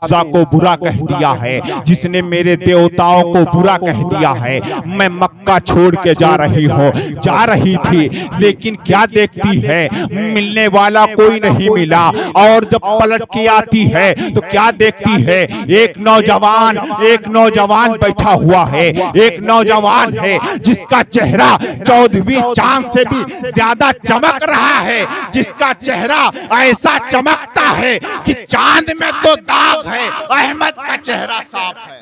उज़्ज़ा को बुरा कह दिया है, जिसने मेरे देवताओं को बुरा कह दिया है। मैं मक्का छोड़ के जा रही थी, लेकिन क्या देखती है, मिलने वाला कोई नहीं मिला। और जब पलट के आती है तो क्या देखती है, एक नौजवान बैठा हुआ है। एक नौजवान है जिसका चेहरा 14वीं चांद से भी ज्यादा चमक रहा है, जिसका चेहरा ऐसा चमकता है कि चांद में तो दाग है, अहमद का चेहरा साफ है।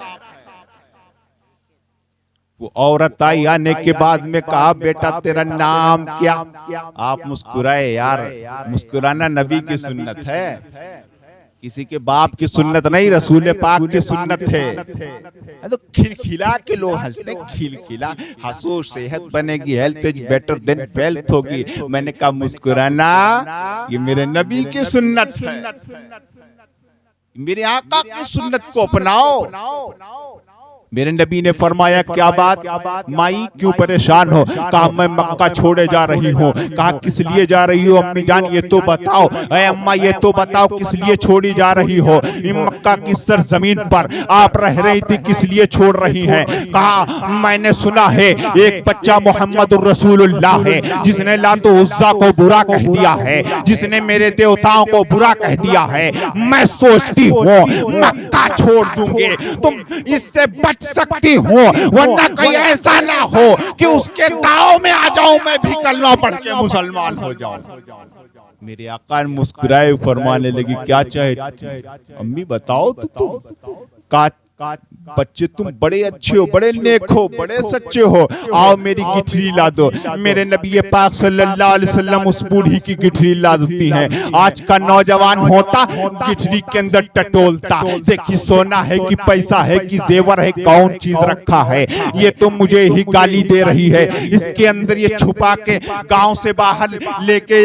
वो औरत आई, आने के बाद में कहा, बेटा तेरा नाम क्या? आप मुस्कुराए। यार, मुस्कुराना नबी की सुन्नत है, किसी के बाप की सुन्नत नहीं, रसूल पाक की सुन्नत है। तो खिलखिला के लोग हंसते, खिलखिला हंसो, सेहत बनेगी, health is better than wealth होगी। मैंने कहा मुस्कुराना ये मेरे नबी की सुन्नत है, मेरे आका की सुन्नत को अपनाओ। मेरे नबी ने फरमाया, क्या बात माई, क्यों परेशान हो? कहा मैं मक्का छोड़े जा रही हूँ। कहा किस लिए जा रही हो अम्मी जान, ये तो बताओ। अरे अम्मा ये तो बताओ किस लिए छोड़ी जा रही हो? मक्का की सरजमीन पर आप रह रही थी, किस लिए छोड़ रही हैं? कहा मैंने सुना है एक बच्चा मोहम्मद रसूलुल्लाह है, जिसने लातो उज़्ज़ा को बुरा कह दिया है, जिसने मेरे देवताओं को बुरा कह दिया है। मैं सोचती हूँ मक्का छोड़ दूंगी, तुम इससे बच सकती हूँ, वरना कहीं ऐसा ना हो कि उसके दाव में आ जाऊं, मैं भी कलमा पढ़ के मुसलमान हो जाऊं। मेरे आका मुस्कुराए, फरमाने लगी, क्या चाहे अम्मी बताओ। तो तुम बच्चे तुम बड़े अच्छे हो, बड़े नेक हो, बड़े सच्चे हो, आओ मेरी गिठरी ला दो। मेरे नबी पाक सल्लल्लाहु अलैहि वसल्लम उस बूढ़ी की गिठरी ला देती हैं। आज का नौजवान होता गिठरी के अंदर टटोलता, देखी सोना है कि पैसा है कि जेवर है, कौन चीज रखा है, ये तो मुझे ही गाली दे रही है। इसके अंदर ये छुपा के गांव से बाहर लेके,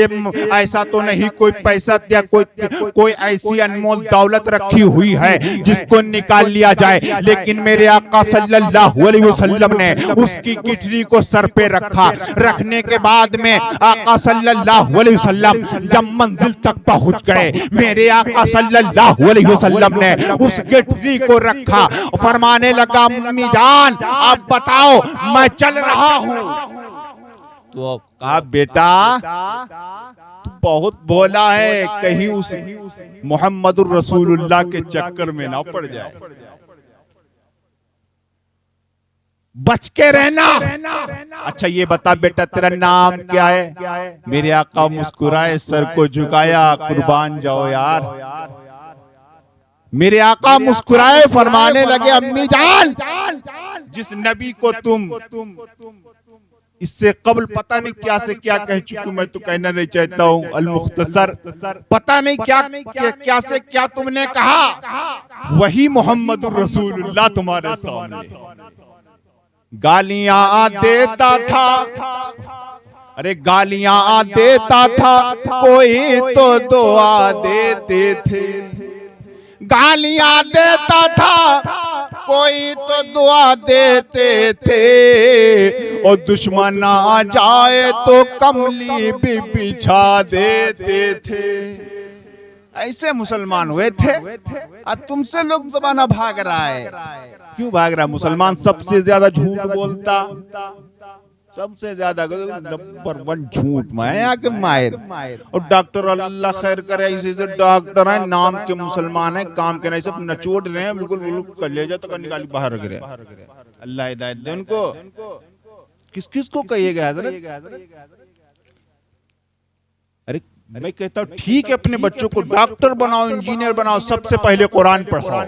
ऐसा तो नहीं कोई पैसा या कोई ऐसी अनमोल दौलत रखी हुई है जिसको निकाल लिया जाए। लेकिन मेरे आका सल्लल्लाहु अलैहि वसल्लम ने उसकी गिठरी को सर पे रखा। रखने के बाद में आका सल्लल्लाहु अलैहि वसल्लम जब मंजिल तक पहुंच गए, मेरे आका सल्लल्लाहु अलैहि वसल्लम ने उस गिठरी को रखा, फरमाने लगा, अम्मी जान आप बताओ मैं चल रहा हूं। तो कहा बेटा तू बहुत भोला है, कहीं उस मोहम्मदुर रसूलुल्लाह के चक्कर में ना पड़ जाए, बच के रहना। अच्छा ये बता बेटा तेरा नाम क्या है? मेरे आका मुस्कुराए, सर को झुकाया, कुर्बान जाओ यार। मेरे आका मुस्कुराए, फरमाने लगे, अम्मी जान जिस नबी को तुम इससे कबल पता नहीं क्या से क्या कह चुकी, मैं तो कहना नहीं चाहता हूँ, अल मुख्तसर, पता नहीं क्या से क्या तुमने कहा, वही मोहम्मदुर रसूलुल्लाह तुम्हारे सामने। गालियां देता था, अरे गालियां देता था, कोई तो दुआ देते थे। गालियां देता था, कोई तो दुआ देते थे, और दुश्मन आ जाए तो कमली भी बिछा देते थे। ऐसे मुसलमान हुए थे। अब तुमसे लोग जमाना भाग रहा है, क्यों भाग रहा? मुसलमान सबसे ज्यादा झूठ बोलता, सबसे ज्यादा नंबर 1 झूठ में आके मायर। और डॉक्टर अल्लाह खैर करे, ऐसे डॉक्टर है नाम के मुसलमान है, काम के नहीं, सब नचोड़ रहे हैं, बिल्कुल कलेजा तक निकाली बाहर रख रहे हैं। अल्लाह हिदायत दे उनको। किस किस को कहिएगा हजरत? अरे मैं कहता हूँ ठीक है, अपने बच्चों को डॉक्टर बनाओ, इंजीनियर बनाओ, सबसे पहले कुरान पढ़ाओ,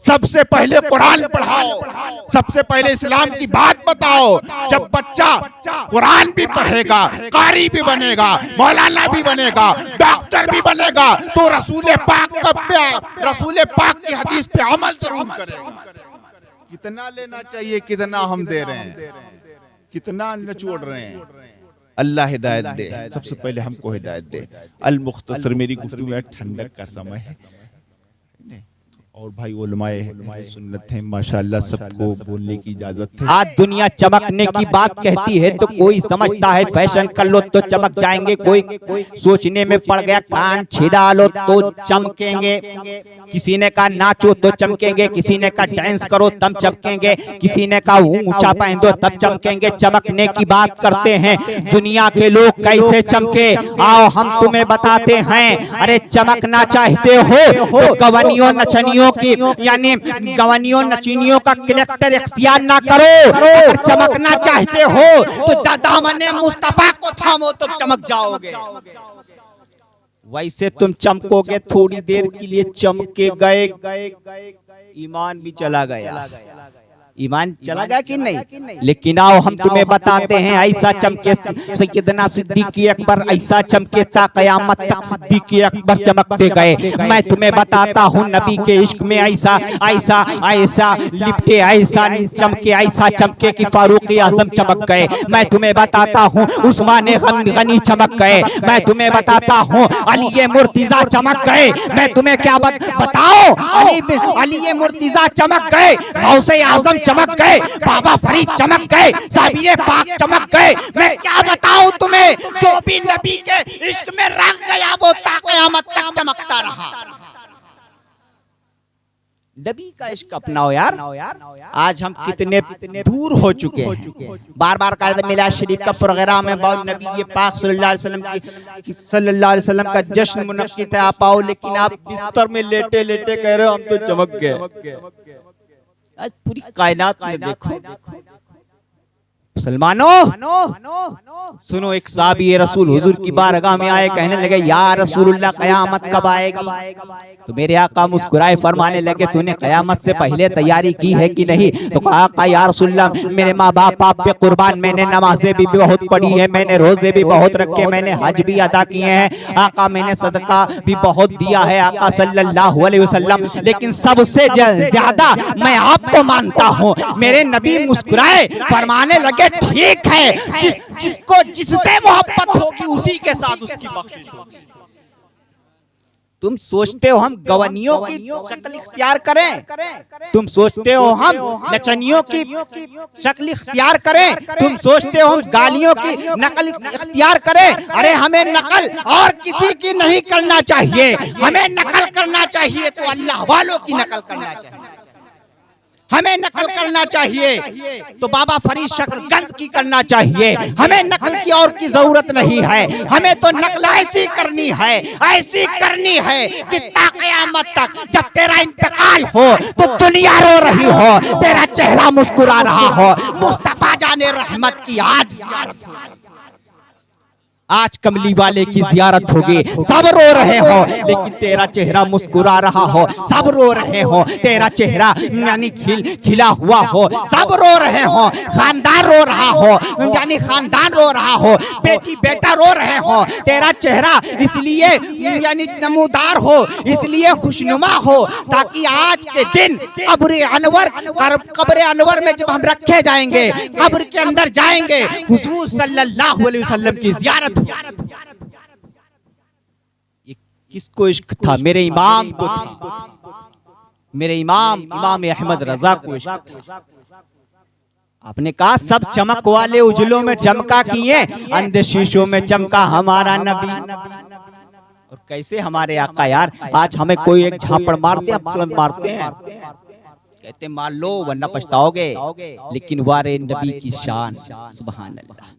सबसे पहले कुरान पढ़ाओ, सबसे पहले इस्लाम की बात बताओ। जब बच्चा कुरान भी पढ़ेगा, कारी भी बनेगा, मौलाना भी बनेगा, डॉक्टर भी बनेगा, तो रसूल पाक की हदीस पे अमल जरूर करेगा। कितना लेना चाहिए, कितना हम दे रहे हैं, कितना नचोड़ रहे हैं। अल्लाह हिदायत दे, सबसे पहले हमको हिदायत दे। अल मुख्तसर मेरी गुफ्तगू में ठंडक का समय है और भाई उलमाए सुन्नत है माशाअल्लाह, सबको बोलने की इजाजत है। आज दुनिया चमकने की बात कहती है तो कोई समझता है फैशन कर लो तो चमक जाएंगे, कोई सोचने में पड़ गया कान छिदा लो तो चमकेंगे, किसी ने कहा नाचो तो चमकेंगे, किसी ने कहा डांस करो तब चमकेंगे, किसी ने कहा ऊंचा पहन दो तब चमकेंगे। चमकने की बात करते हैं, दुनिया के लोग कैसे चमके आओ हम तुम्हें बताते हैं। अरे चमकना चाहते हो तो गवनियों नचनियों की यानी गवनियों नचनियों का कलेक्टर इख्तियार ना करो। अगर चमकना चाहते हो तो दामने मुस्तफा को थामो तो चमक जाओगे। वैसे तुम चमकोगे थोड़ी देर के लिए, चमके गए ईमान भी चला गया। ईमान चला गया कि नहीं? लेकिन आओ हम तुम्हें बताते हैं, ऐसा चमके सैयदना सिद्दीक़ अकबर, ऐसा चमके ता क़यामत तक सिद्दीक़ अकबर चमकते गए। मैं तुम्हें बताता हूँ नबी के इश्क में ऐसा ऐसा ऐसा लिपटे, ऐसा चमके, ऐसा चमके कि फारूक आज़म चमक गए। मैं तुम्हें बताता हूँ उस्मान गनी चमक गए। मैं तुम्हें बताता हूँ अली मुर्तज़ा चमक गए। मैं तुम्हें क्या बताओ, अली मुर्तज़ा चमक गए, गौसे आज़म चमक गए, बाबा फरीद चमक गए, साबिर पाक चमक गए। मैं क्या बताऊं तुम्हें, जो भी नबी के इश्क में रंग गया वो ता क़यामत तक चमकता रहा। नबी का इश्क अपनाओ यार। आज हम कितने दूर हो चुके हैं। बार बार कहते मिलाद शरीफ का प्रोग्राम है, बहुत नबी पाक सल्लल्लाहु अलैहि वसल्लम का जश्न मुनक्किद है, आप आओ, लेकिन आप बिस्तर में लेटे लेटे कह रहे हो हम तो चमक गए। आज पूरी कायनात में देखो मुसलमानों सुनो, एक साहबी रसूल हुजूर की बारगाह में आए, कहने लगे या रसूलुल्लाह क़यामत कब आएगी? तो मेरे आका मुस्कुराए, फरमाने लगे तूने क़यामत से पहले तैयारी की है कि नहीं? तो कहा या रसूलल्लाह मेरे माँ बाप आप पे कुर्बान, मैंने नमाजें भी बहुत पढ़ी है, मैंने रोजे भी बहुत रखे, मैंने हज भी अदा किए हैं, आका मैंने सदका भी बहुत दिया है आका सल्लल्लाहु अलैहि वसल्लम, लेकिन सबसे ज्यादा मैं आपको मानता हूँ। मेरे नबी मुस्कुराए, फरमाने लगे ठीक है, जिसको जिससे मोहब्बत होगी उसी के साथ उसकी बख्शिश होगी। तुम सोचते हो हम गवनियों की शक्ल इख्तियार करें? तुम सोचते हो हम नचनियों की शक्ल इख्तियार करें? तुम सोचते हो हम गालियों की नकल इख्तियार करें? अरे हमें नकल और किसी की नहीं करना चाहिए, हमें नकल करना चाहिए तो अल्लाह वालों की नकल करना चाहिए। हमें नकल करना चाहिए तो बाबा फरीद शकरगंज की करना चाहिए। हमें नकल की और की जरूरत नहीं है, हमें तो नकल ऐसी करनी है कि ता क़यामत तक जब तेरा इंतकाल हो तो दुनिया रो रही हो, तेरा चेहरा मुस्कुरा रहा हो। मुस्तफा जाने रहमत की आज ज़ियारत हो, आज कमली वाले की जियारत होगी। सब रो रहे हो लेकिन तेरा चेहरा मुस्कुरा रहा हो, सब रो रहे हो तेरा चेहरा यानी खिला हुआ हो, सब रो रहे हो, खानदान रो रहा हो यानी खानदान रो रहा हो, बेटी बेटा रो रहे हो, तेरा चेहरा इसलिए यानी नमूदार हो, इसलिए खुशनुमा हो ताकि आज के दिन कब्र अनवर में जब हम रखे जाएंगे, कब्र के अंदर जाएंगे, हुजूर सल्लल्लाहु अलैहि वसल्लम की जियारत। ये किसको इश्क था? मेरे इमाम को था, मेरे इमाम अहमद रजा को इश्क था। आपने कहा सब चमक वाले उजलों में चमका किए, अंधे शीशों में चमका हमारा नबी। और कैसे हमारे आका यार, आज हमें कोई एक झापड़ मारते हैं तुरंत मारते हैं, कहते मार लो वरना पछताओगे, लेकिन वारे नबी की शान, सुभान अल्लाह।